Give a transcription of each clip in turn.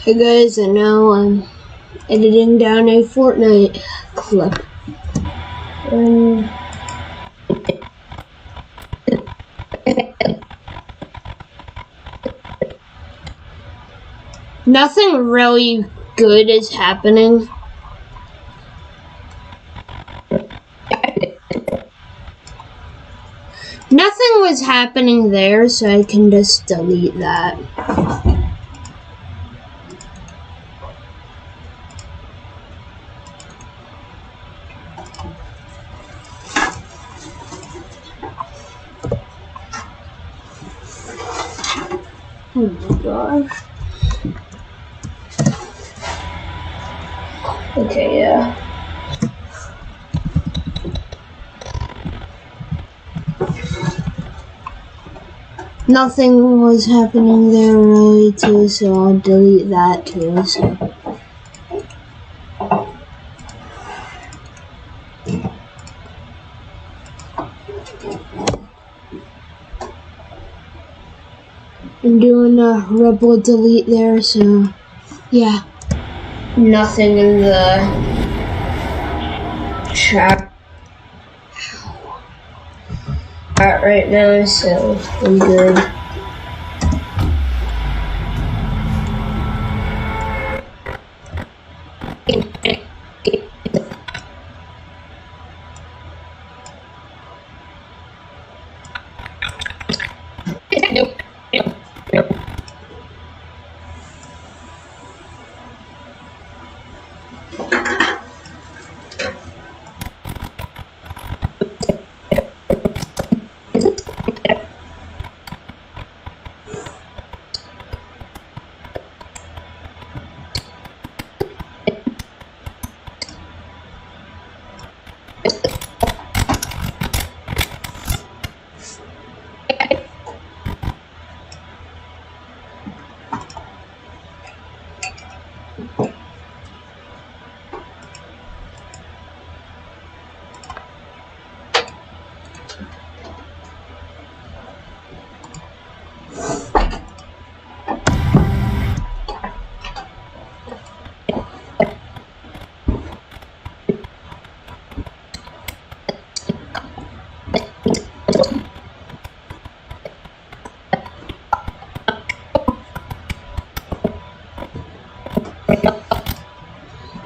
Hey guys, and now I'm editing down a Fortnite clip. And nothing really good is happening. Nothing was happening there, so I can just delete that. Oh my gosh. Okay, yeah. Nothing was happening there really too, so I'll delete that too, so. I'm doing a rebel delete there, so yeah. Nothing in the chat right now, so I'm good.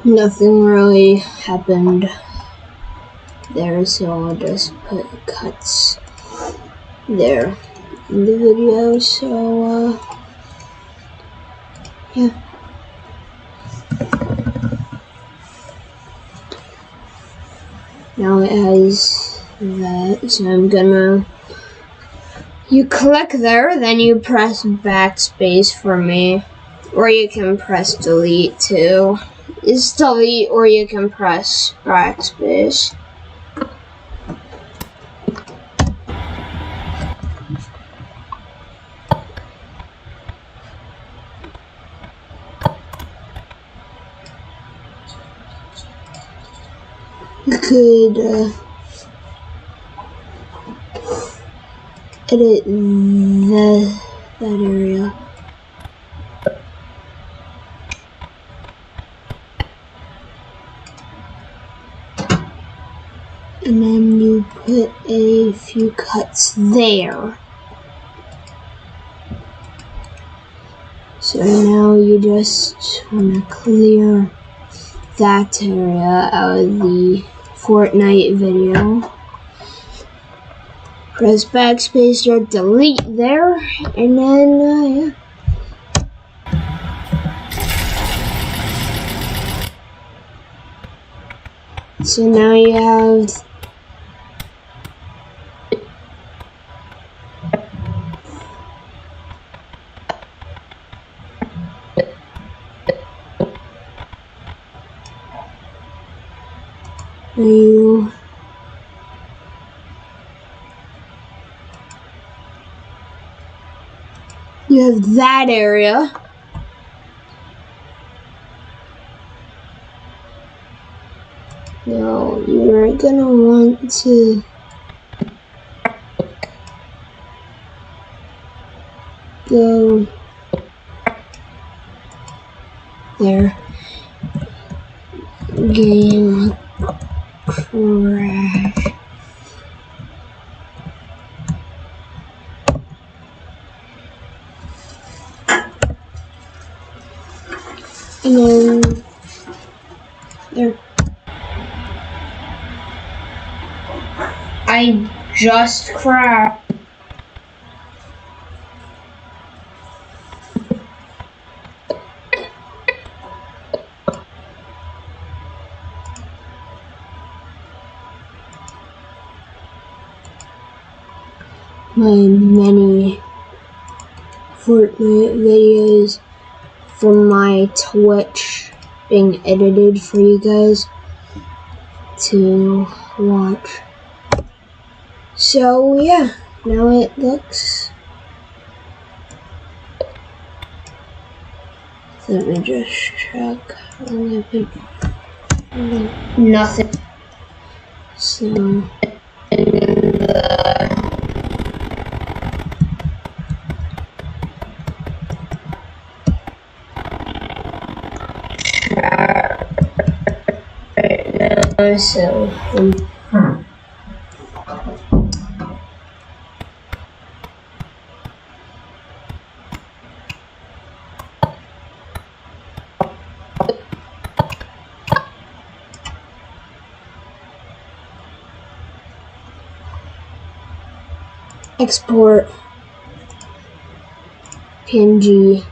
Nothing really happened there, so I'll just put cuts there in the video, so yeah. Now it has that, so I'm gonna, you click there, then you press backspace for me, or you can press delete too. It's delete, or you can press backspace. You could edit that area. And then you put a few cuts there. So now you just want to clear that area out of the Fortnite video. Press backspace or delete there, and then yeah. So now you have you have that area. Now you're gonna want to go There. Game crash. And then there. I just crashed. My many Fortnite videos from my Twitch being edited for you guys to watch. So yeah, now it looks. Let me just check. Nothing. So. So, export PNG.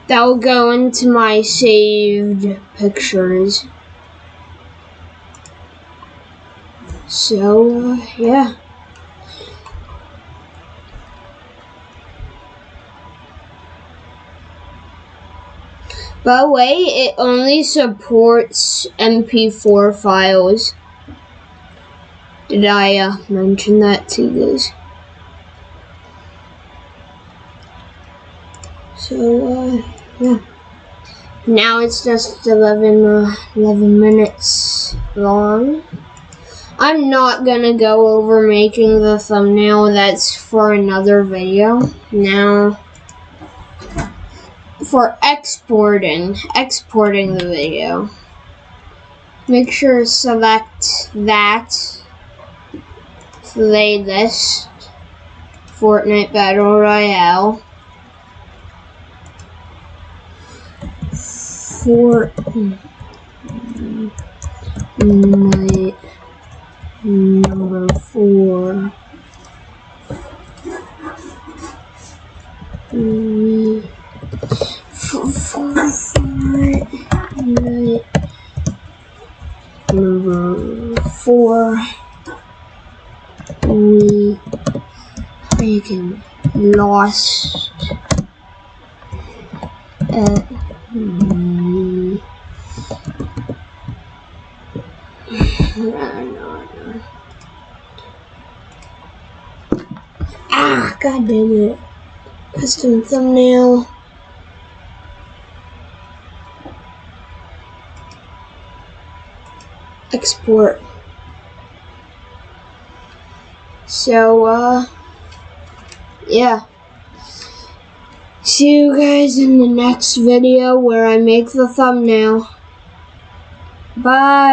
That will go into my saved pictures. So, yeah. By the way, it only supports MP4 files. Did I mention that to you guys? So, yeah. Now it's just 11 minutes long. I'm not gonna go over making the thumbnail. That's for another video. Now, for exporting the video, make sure to select that playlist, Fortnite Battle Royale. Fortnite number 4. Fortnite number 4. We freaking lost at God damn it. Custom thumbnail. Export. So, yeah. See you guys in the next video where I make the thumbnail. Bye.